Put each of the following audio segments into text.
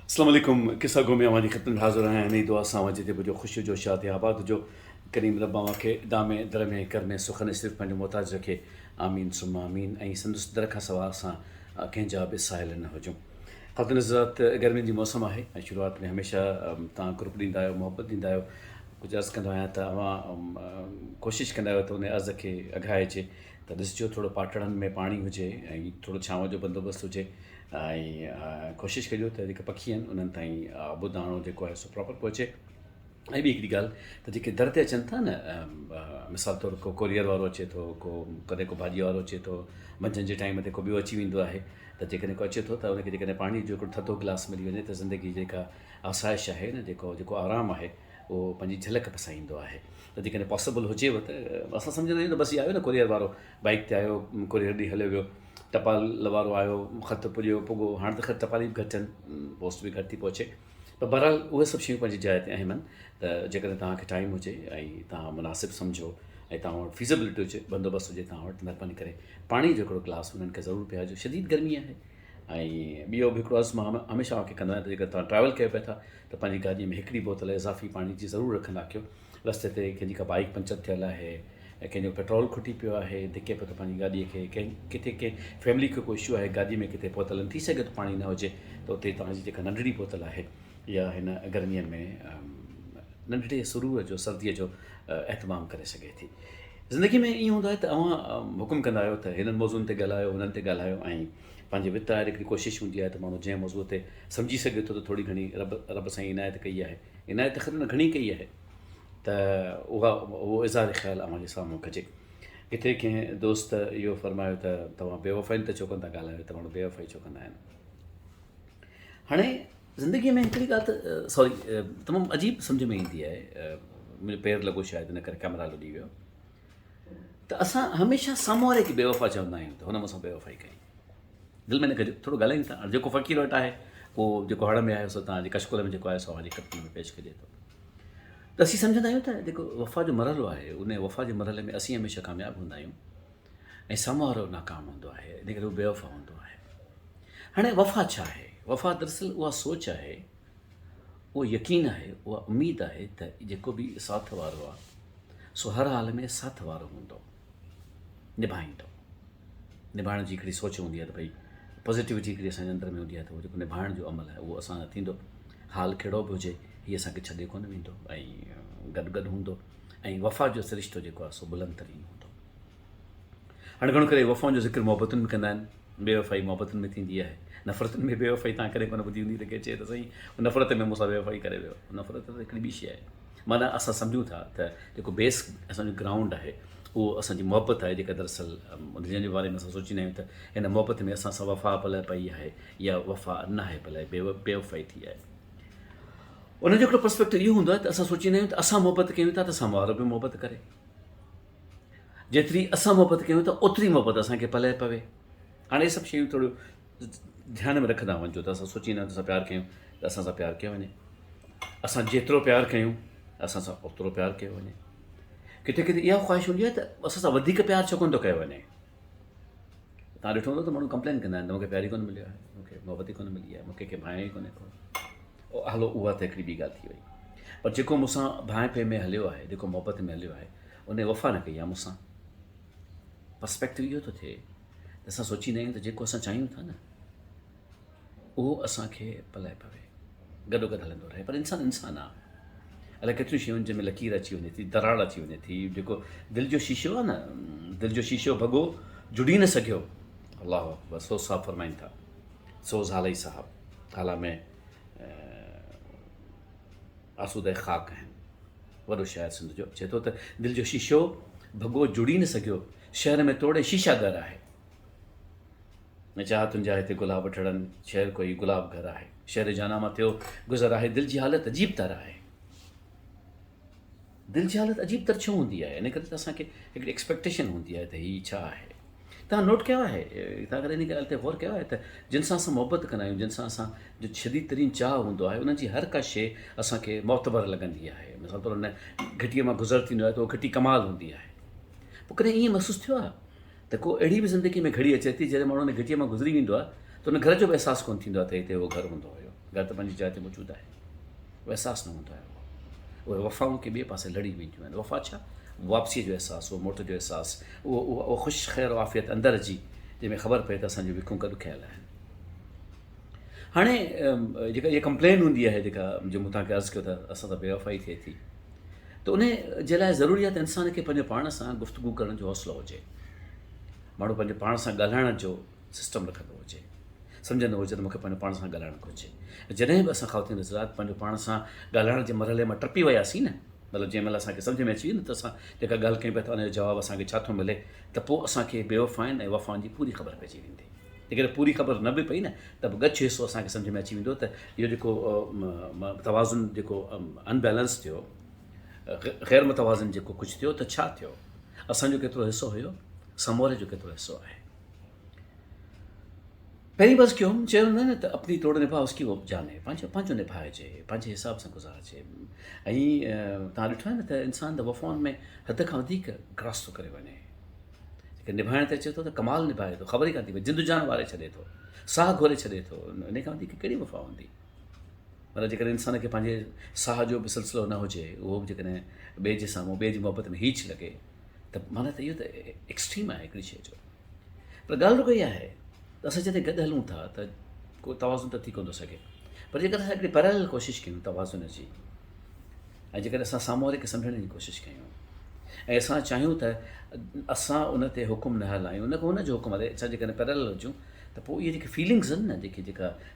अस्सलाम वालेकुम। किस्सा गो में हमारी ख़िदमत में हाज़िर हैं। नई दुआ सां जिते जो ख़ुशी जो शाद आबाद जो करीम रब्बा खे दामे दर में कर में सुख सिर्फ़ पंहिंजो मोहताज रखे। आमीन सुम्मा आमीन। ऐं संदसि दर खां सवाइ असां कंहिंजा बि साहिल न हुजूं। ख़ातिन हज़रात, गर्मी जी मौसम आहे ऐं शुरूआति में हमेशह तव्हां ग्रुप ॾींदा आहियो, मोहबत ॾींदा आहियो। कुझु अर्ज़ु कंदो आहियां त अवां कोशिशि कंदा आहियो त उन अर्ज़ खे अघाइजे त ॾिसिजो थोरो पाटड़नि में पाणी हुजे ऐं थोरो छांव जो बंदोबस्तु हुजे ऐं कोशिशि कजो त जेके पखी आहिनि उन्हनि ताईं आबो दाणो जेको आहे सो प्रॉपर पहुचे। ऐं ॿी हिकिड़ी ॻाल्हि त जेके दर ते अचनि था न, मिसाल तौरु को कोरियर वारो अचे थो, को कॾहिं को भाॼी वारो अचे थो, मंझंदि जे टाइम ते को ॿियो अची वेंदो आहे, त जेकॾहिं को अचे थो त उनखे जेकॾहिं पाणी जो हिकिड़ो थधो गिलास मिली वञे त ज़िंदगी जेका आसाइश आहे न, जेको आरामु आहे उहो पंहिंजी झलक पसाईंदो आहे। त जेकॾहिं पॉसिबल हुजेव त असां सम्झंदा आहियूं त बसि इहो आयो न कोरियर वारो बाइक ते आयो, कोरियर ॾी हलियो वियो, टपाल वारो आयो, ख़त पुॻो। हाणे त ख़ैर टपाली बि घटि आहिनि, पोस्ट बि घटि थी पहुचे, पर बहरहाल उहे सभु शयूं पंहिंजी जाइ ते अहम आहिनि। त जेकॾहिं तव्हांखे टाइम हुजे ऐं तव्हां मुनासिबु सम्झो ऐं तव्हां वटि फीज़िबिलिटी हुजे, बंदोबस्तु हुजे तव्हां वटि, महिरबानी करे पाणी जो हिकिड़ो गिलास उन्हनि खे ज़रूरु पीआरिजो। शदीद गर्मी आहे। ऐं ॿियो बि हिकिड़ो अर्ज़ु मां हमेशह मूंखे कंदो आहियां त जेकर तव्हां ट्रैवल कयो पिया था त पंहिंजी गाॾीअ में हिकिड़ी बोतल इज़ाफ़ी पाणी जी ज़रूरु रखंदा कयो। रस्ते ते कंहिंजी का बाइक पंचर थियल आहे ऐं कंहिंजो पेट्रोल खुटी पियो आहे, धिके पियो त पंहिंजी गाॾीअ खे किथे कंहिं फैमिली खे कोई इशू आहे, गाॾीअ में किथे बोतल थी सघे थो पाणी न हुजे त उते तव्हांजी जेका नंढड़ी बोतल आहे या हिन गर्मीअ में नंढड़े सुरूर जो सर्दीअ जो एहतमाम करे सघे थी। ज़िंदगी में ईअं हूंदो आहे त अव्हां हुकुम कंदा आहियो त हिननि मौज़ुअनि ते ॻाल्हायो, हुननि ते ॻाल्हायो, ऐं पंहिंजे वित आहे हिकिड़ी कोशिशि हूंदी आहे त माण्हू जंहिं मौज़ूअ ते सम्झी सघे थो त थोरी घणी रब साईं इनायत कई आहे, इनायत ख़ैर न घणी कई आहे, त उहो इज़हार ख़्यालु अव्हांजे साम्हूं कजे। किथे कंहिं दोस्त इहो फरमायो त तव्हां बेवफ़ाइनि ते छो कोन था ॻाल्हायो, त माण्हू बेवफ़ाई छो कंदा आहिनि। हाणे ज़िंदगीअ में हिकिड़ी ॻाल्हि त सॉरी तमामु अजीब सम्झ में ईंदी आहे, मुंहिंजो पेरु लॻो शायदि इन करे कैमरा लॾी वियो, त असां हमेशह साम्हूं वारे खे बेवफ़ा चवंदा आहियूं त हुन मूंसां बेवफ़ाई कई। दिलि में न कजो, थोरो ॻाल्हायूं था। जेको फ़क़ीर वटि आहे उहो जेको हड़ में आहे सो तव्हांजे कशकोल में जेको आहे सो अव्हांजी कटनी में पेश कजे थो। त असीं सम्झंदा आहियूं त जेको वफ़ा जो मरहलो आहे उन वफ़ा जे मरहले में असीं हमेशह कामयाबु हूंदा आहियूं ऐं साम्हूं वारो नाकाम हूंदो आहे, इन करे उहो बेवफ़ा हूंदो आहे। हाणे वफ़ा छा आहे? वफ़ा दरअसल उहा सोच आहे, उहो यकीन आहे, उहा उमेदु आहे त जेको बि साथ वारो आहे सो हर हाल में साथ वारो हूंदो, निभाईंदो। निभाइण जी हिकिड़ी सोच हूंदी आहे त भई पॉज़िटिविटी हिकिड़ी असांजे अंदरि में हूंदी आहे त उहो जेको निभाइण जो अमल आहे उहो असां थींदो। हाल कहिड़ो बि हुजे हीअ असांखे छॾे कोन वेंदो ऐं गॾु हूंदो, ऐं वफ़ा जो सिरिश्तो जेको आहे सो बुलंद तरीन हूंदो। हाणे घणो करे वफ़ाउनि जो ज़िक्र मोहबतुनि में कंदा आहिनि, बेवफ़ाई मोहबतुनि में थींदी आहे। नफ़रतुनि में बेवफ़ाई तव्हां कॾहिं कोन ॿुधी हूंदी त के चए त सही नफ़रत में मूंसां बेवफ़ाई करे वियो। नफ़रत त हिकिड़ी ॿी शइ आहे। माना असां सम्झूं था त जेको बेस असांजो ग्राउंड आहे उहो असांजी मोहबत आहे, जेका दरअसल जंहिंजे बारे में असां सोचींदा आहियूं त हिन मोहबत में असां सां वफ़ा भले पई आहे या वफ़ा न आहे भले बेवफ़ाई थी आहे। उनजो हिकिड़ो पर्सपेक्टिव इहो हूंदो आहे त असां सोचींदा आहियूं त असां मोहबत कयूं था त साम्हूं वारो बि मोहबत करे। जेतिरी असां मोहबत कयूं था ओतिरी मोहबत असांखे पले पवे। हाणे इहे सभु शयूं थोरो ध्यान में रखंदा वञो त असां सोचींदा आहियूं त असां प्यारु कयूं त असां सां प्यारु कयो वञे, असां जेतिरो प्यारु कयूं असां सां ओतिरो प्यारु कयो वञे। किथे किथे इहा ख़्वाहिश हूंदी आहे त असां सां वधीक प्यारु छो कोन थो कयो वञे। तव्हां ॾिठो हूंदो त माण्हू कंप्लेन कंदा आहिनि त मूंखे प्यार ई कोन मिलियो आहे, मूंखे मोहबत ई कोन मिली आहे, मूंखे कंहिं भाए ई कोन्हे को। हलो उहा त हिकिड़ी ॿी ॻाल्हि थी वई, पर जेको मूंसां भाए पे में हलियो आहे, जेको मोहबत में हलियो आहे, उन वफ़ा न कई आहे मूंसां। पर्सपेक्टिव इहो थो थिए त असां सोचींदा आहियूं त जेको असां चाहियूं था न उहो असांखे पलाए पवे, गॾो गॾु हलंदो रहे। पर इंसानु आहे, अलाए केतिरियूं शयूं जंहिंमें लकीर अची वञे थी, दराड़ अची वञे थी। जेको दिलि जो शीशो आहे न, दिलि जो शीशो भॻो जुड़ी न सघियो। अलाह अकबर, सो साहब फरमाइनि था, सोज़ हालई साहब हाला में आसूदे ख़ाक आहिनि, वॾो शाइर सिंध जो, चए थो त दिलि जो शीशो भॻो जुड़ी न सघियो, शहर में तोड़े शीशा घर आहे। न चाहतुनि जा हिते गुलाब ठड़नि, शहर कोई गुलाब घर आहे। शहर जाना मां थियो गुज़र आहे, दिलि जी हालति अजीब तर आहे। दिलि जी हालति अजीब तर छो हूंदी आहे? इन करे त असांखे हिकिड़ी एक्सपेक्टेशन हूंदी आहे त हीअ छा आहे। तव्हां नोट कयो आहे, तव्हां कॾहिं इन ॻाल्हि ते गौर कयो आहे त जिन सां असां मोहबत कंदा आहियूं, जिन सां असांजो शदीद तरीन चाह हूंदो आहे, उन्हनि जी हर का शइ असांखे मोतबर लॻंदी आहे। मिसाल तौरु हुन घिटीअ मां गुज़र थींदो आहे त उहो घिटी कमाल हूंदी आहे। पोइ कॾहिं ईअं महसूसु थियो आहे त को अहिड़ी बि ज़िंदगी में घड़ी अचे थी जॾहिं माण्हू हुन घिटीअ मां गुज़री वेंदो आहे त हुन घर जो बि अहसासु कोन्ह थींदो आहे त हिते उहो घरु हूंदो हुयो, घर त पंहिंजी जाइ ते मौजूदु आहे, उहो अहसासु न हूंदो आहे। उहे वफ़ाऊं खे ॿिए पासे लड़ी वेंदियूं आहिनि। वफ़ा छा? वापसीअ जो अहसासु, उहो मोट जो अहसासु, उहो ख़ुशि ख़ैर वाफ़ियत अंदरि जी, जंहिंमें ख़बर पए त असांजूं विखूं गॾु कयल आहिनि। हाणे जेका इहा कंप्लेन हूंदी आहे, जेका जो मूं तव्हांखे अर्ज़ु कयो त असां सां बेवफ़ाई थिए थी, त उन जे लाइ ज़रूरी आहे त इंसान खे पंहिंजे पाण सां गुफ़्तगू करण जो हौसलो हुजे। माण्हू पंहिंजे पाण सां ॻाल्हाइण जो सिस्टम रखंदो हुजे, सम्झंदो हुजे त मूंखे पंहिंजे पाण सां ॻाल्हाइणु घुरिजे। जॾहिं बि असां ख़ातिन हज़रात पंहिंजो पाण सां ॻाल्हाइण जे मरहले मां टपी वियासीं न, मतिलबु जंहिं महिल असांखे सम्झ में अची वई न त असां जेका ॻाल्हि कयूं पिया त उनजो जवाबु असांखे छा थो मिले, त पोइ असांखे बेवफ़ाइनि ऐं वफ़ाउनि जी पूरी ख़बर पइजी वेंदी। जेकॾहिं पूरी ख़बर न बि पई न, त बि ॻच हिसो असांखे सम्झ में अची वेंदो त इहो जेको तवाज़ुन जेको अनबैलेंस थियो, ग़ैर मुतवाज़िन जेको कुझु थियो, त छा थियो, असांजो केतिरो हिसो हुयो, समोरे जो केतिरो हिसो आहे। पहिरीं बसि क्यों चयो हूंदो न त अपनी तोड़ निभा उसकी वो जाने, पंहिंजो निभाइजे, पंहिंजे हिसाब सां गुज़ारिजे। ऐं तव्हां ॾिठो आहे न त इंसान त वफ़ाउनि में हद खां वधीक क्रॉस थो करे वञे। जेके निभाइण ते अचे थो त कमाल निभाए थो, ख़बर ई कान थी पए, जिंदु जान वारे छॾे थो, साह घोरे छॾे थो। इन खां वधीक कहिड़ी वफ़ा हूंदी? मतिलबु जेकॾहिं इंसान खे पंहिंजे साह जो बि सिलसिलो न हुजे, उहो बि जेकॾहिं ॿिए जे साम्हूं ॿिए जी मोहबत में हीच लॻे, त माना त इहो त एक्सट्रीम आहे हिकिड़ी शइ जो। पर ॻाल्हि रुॻो इहा आहे त असां जॾहिं गॾु हलूं था त को तवाज़ुन त थी कोन थो सघे। पर जेकॾहिं असां हिकिड़ी पैरेलल कोशिशि कयूं तवाज़ुन जी, ऐं जेकॾहिं असां साम्हूं वारे खे सम्झण जी कोशिशि कयूं, ऐं असां चाहियूं त असां उन ते हुकुम न हलायूं, उन जो हुकुम हले, असां जेकॾहिं पैरेलल हुजूं, त पोइ इहे जेके फीलिंग्स आहिनि न,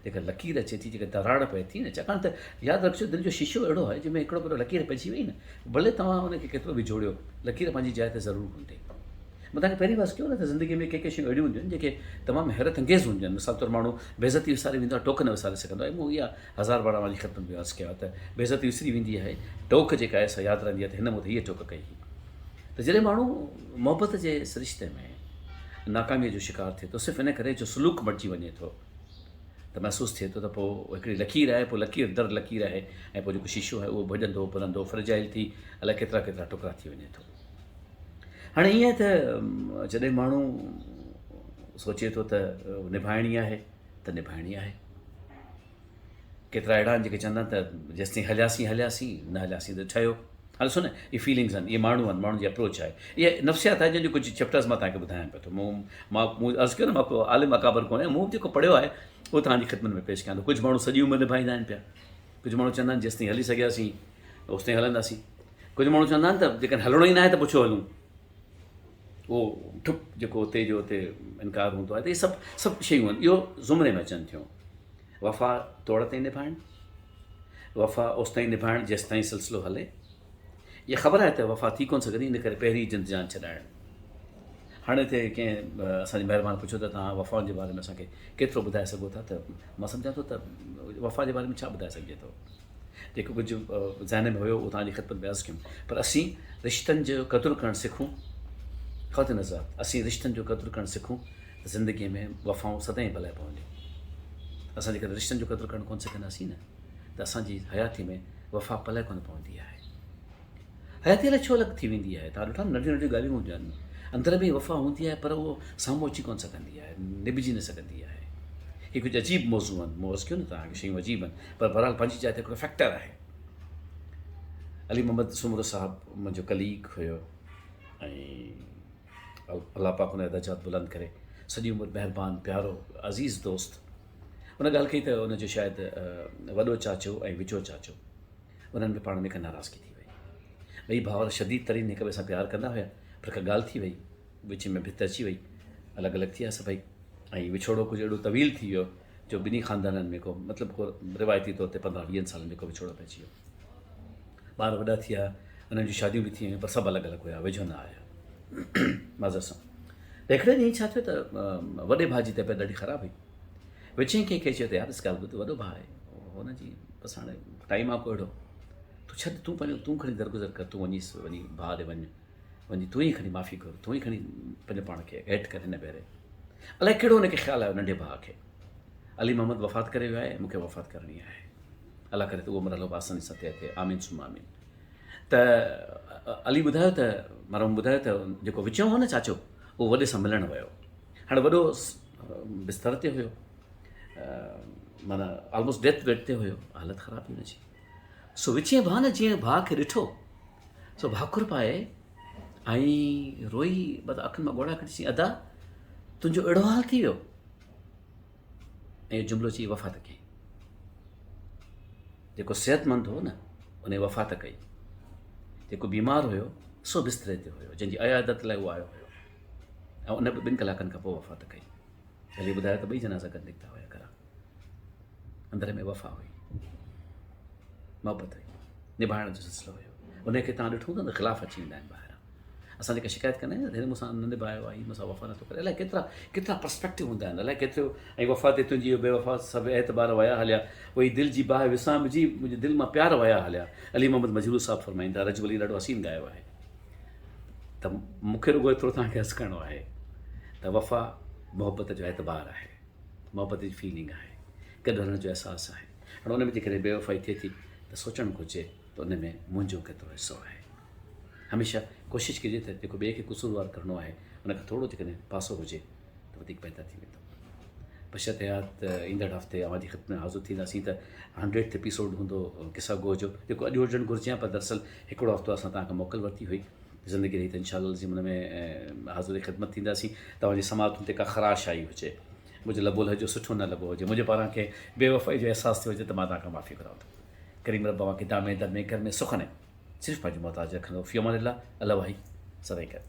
जेका लकीर अचे थी, जेका दराड़ पए थी न, छाकाणि त यादि रखिजो दिलि जो शीशो अहिड़ो आहे जंहिंमें हिकिड़ो भेरो लकीर पइजी वई न, भले तव्हां उनखे केतिरो बि जोड़ियो, लकीर पंहिंजी जाइ ते ज़रूरु हूंदी। मां तव्हांखे पहिरीं बस कयो न त ज़िंदगीअ में के शयूं अहिड़ियूं हूंदियूं आहिनि जेके तमामु हैरत अंगेज़ हूंदियूं आहिनि। मिसाल तौरु माण्हू बेइज़ती विसारे वेंदो आहे, टोक न विसारे सघंदो आहे। मूं इहा 1000 बार वारी ख़तम में अर्ज़ु कयो आहे त बेइज़ती विसरी वेंदी आहे, टोक जेका आहे सा यादि रहंदी आहे त हिन मूं त हीअ टोक कई हुई। त जॾहिं माण्हू मोहबत जे सिरिश्ते में नाकामीअ जो शिकार थिए थो, सिर्फ़ु इन करे जो सलूक मटिजी वञे थो, त महसूसु थिए थो त पोइ हिकिड़ी लकीर आहे, पोइ लकीर दर लकीर आहे, ऐं पोइ जेको शीशो आहे उहो भॼंदो भॼंदो फ्रजाइल थी अलाए केतिरा केतिरा टुकड़ा थी वञे थो। हाणे ईअं त जॾहिं माण्हू सोचे थो त निभाइणी आहे त निभाइणी आहे। केतिरा अहिड़ा आहिनि जेके चवंदा आहिनि त जेसिताईं हलियासीं न हलियासीं त ठहियो। हाणे ॾिसो न, इहे फीलिंग्स आहिनि, इहे माण्हू आहिनि, माण्हुनि जी अप्रोच आहे, इहा नफ़्सियात आहे जंहिंजो कुझु चैप्टर्स मां तव्हांखे ॿुधायां पियो थो। मूं अर्ज़ु कयो न, मां को आलिम अकाबर कोन्हे, मूं जेको पढ़ियो आहे उहो तव्हांजी ख़िदमत में पेश कयां थो। कुझु माण्हू सॼी उमिरि निभाईंदा आहिनि पिया, कुझु माण्हू चवंदा आहिनि जेसिताईं हली सघियासीं ओसिताईं हलंदासीं, कुझु माण्हू चवंदा आहिनि त जेकॾहिं हलणो ई न आहे त पुछो हलूं, उहो ठुप जेको उते जो उते इनकार हूंदो आहे। त इहे सभु शयूं आहिनि, इहो ज़ुमरे में अचनि थियूं। वफ़ा तोड़ ताईं निभाइणु, वफ़ा ओसिताईं निभाइणु जेसिताईं सिलसिलो हले। इहा ख़बर आहे त वफ़ा थी कोन सघंदी, इन करे पहिरीं जिंद जान छॾाइणु। हाणे हिते कंहिं असांजी महिरबानी पुछो त तव्हां वफ़ाउनि जे बारे में असांखे केतिरो ॿुधाए सघो था, त मां सम्झां थो त वफ़ा जे बारे में छा ॿुधाए सघिजे थो। जेको कुझु ज़हन में हुयो उहो तव्हांजी ख़िदमत में अर्ज़ु कयूं। पर असीं रिश्तनि जो क़दुरु करणु सिखूं। ख़ातिन हज़रात, असीं रिश्तनि जो क़दुरु करणु सिखूं त ज़िंदगीअ में वफ़ाऊं सदाईं भलाए पवंदियूं। असां जेकॾहिं रिश्तनि जो क़दुरु करणु कोन सिखंदासीं न, त असांजी हयाती में वफ़ा पलाए कोन पवंदी आहे। हयाती अलाए छो अलॻि थी वेंदी आहे। तव्हां ॾिठो न, नंढियूं नंढियूं ॻाल्हियूं हूंदियूं आहिनि, अंदर में वफ़ा हूंदी आहे, पर उहो साम्हूं अची कोन सघंदी आहे, निभिजी न सघंदी आहे। हीअ कुझु अजीब मौज़ू आहिनि, मूं अर्ज़ु कयो न तव्हांखे, शयूं अजीब आहिनि, पर बहरहाल पंहिंजी जाइ ते हिकिड़ो फैक्टर आहे। अली मोहम्मद सुमरो साहिबु मुंहिंजो कलीग हुयो, ऐं अलाह पाक हुन जा दर्जात बुलंद करे, सॼी उमिरि महिरबानी, प्यारो, अज़ीज़ दोस्त। उन ॻाल्हि कई त हुनजो शायदि वॾो चाचो ऐं विचो चाचो, उन्हनि में पाण में हिकु नाराज़गी थी वई। ॿई भाउर शदीद तरीन हिक ॿिए सां प्यारु कंदा हुया, पर हिकु ॻाल्हि थी वई, विच में भित अची वई, अलॻि अलॻि थी विया सभई, ऐं विछोड़ो कुझु अहिड़ो तवील थी वियो जो ॿिन्ही ख़ानदाननि में को मतिलबु को रिवायती तौर ते 15-20 सालनि में को विछोड़ो पइजी वियो। ॿार वॾा थी विया, उन्हनि जूं शादियूं बि थी वियूं, पर सभु अलॻि अलॻि हुया, वेझो न आया माज़र सां। त हिकिड़े ॾींहुं छा थियो त वॾे भाउ जी तबियत ॾाढी ख़राबु हुई। विचें कंहिंखे चयो त यार इस ॻाल्हि ॿुध, वॾो भाउ आहे, हुनजी बसि हाणे टाइम आहे को अहिड़ो, तूं छॾ, तूं खणी दरगुज़र कर, तूं वञी भाउ ॾे वञी तूं ई खणी माफ़ी कर, तूं ई खणी पंहिंजे पाण खे हेठि कर। हिन भेरे अलाए कहिड़ो हुनखे ख़्यालु आयो नंढे भाउ खे, अली मोहम्मद वफ़ात करे वियो आहे, मूंखे वफ़ात करणी आहे, अलाह करे त उहो मरहलो आसानी सां तइ थिए, आमीन सुम आमीन। त अली ॿुधायो त मरहूम ॿुधायो त जेको विचो हो न चाचो, उहो वॾे सां मिलणु वियो। हाणे वॾो बिस्तर ते हुयो, माना ऑलमोस्ट डेथ बेड ते हुयो, हालत ख़राब थी हुनजी। सो विचें भाउ न जीअं भाउ खे ॾिठो, सो भाकुर पाए ऐं रोई, मतिलबु अखियुनि मां ॻोढ़ा कढी चई, अदा तुंहिंजो अहिड़ो हाल थी वियो। ऐं जुमिलो चई वफ़ात कई। जेको सिहतमंद हो न उन वफ़ात कई, जेको बीमार हुयो सो बिस्तरे ते हुयो, जंहिंजी अयादत लाइ उहो आयो हुयो, ऐं उन बि 2 कलाकनि खां पोइ वफ़ात कई। हली ॿुधायो त 2 जनाज़ा गॾु निकिता हुया घरां। अंदर में वफ़ा हुई, मोहबत हुई, निभाइण जो सिलसिलो हुयो। उनखे तव्हां ॾिठो त ख़िलाफ़ अची वेंदा आहिनि ॿाहिरां। असां जेका शिकायत कंदा आहियूं न, हिन मूंसां न निभायो आहे, मूंसां वफ़ा नथो करे, अलाए केतिरा पर्सपेक्टिव हूंदा आहिनि, अलाए केतिरो। ऐं वफ़ा ते तुंहिंजी बेवफ़ा सभु एतबार वया हलिया, वही दिलि जी बाहि विसामिजी मुंहिंजे दिलि मां प्यार वया हलिया। अली मोहम्मद मजरूर साहिबु फरमाईंदा, रजब अली ॾाढो हसीन ॻायो आहे। त मूंखे रुॻो एतिरो तव्हांखे हस करिणो आहे त वफ़ा मोहबत जो एतबार आहे, मोहबत जी फीलिंग आहे, गॾु हलण जो अहसासु आहे। हाणे उन में जेकॾहिं बेवफ़ाई थिए थी त सोचणु घुरिजे त उन में मुंहिंजो केतिरो हिसो आहे। हमेशह कोशिशि कजे त जेको ॿिए खे क़सूरवार करिणो आहे उनखां थोरो जेकॾहिं पासो हुजे त वधीक बहितर थी वेंदो। बशर्ते ईंदड़ हफ़्ते अवां जी ख़िदमत में हाज़िर थींदासीं त 100th एपिसोड हूंदो किसा गो जो, जेको अॼु हुजणु घुरिजे, पर दरअसल हिकिड़ो हफ़्तो असां तव्हांखां मोकल वरिती हुई। ज़िंदगी रही त इंशाअल्लाह जी हुन में हाज़िर ख़िदमत थींदासीं। तव्हांजी समातुनि ते का ख़राश आई हुजे, मुंहिंजो लबो लहजो सुठो न लॻो हुजे, मुंहिंजे पारां खे बेवफ़ाई जो अहसासु थियो हुजे त मां तव्हांखां माफ़ी घुरां थो। करीम रब अवां खे दामे दर में घर में सुख ने सिर्फ़ु पंहिंजो मोहताज रखंदो। फ़ी अमान अल्लाह, अल्लाह भाई सदाईं कर।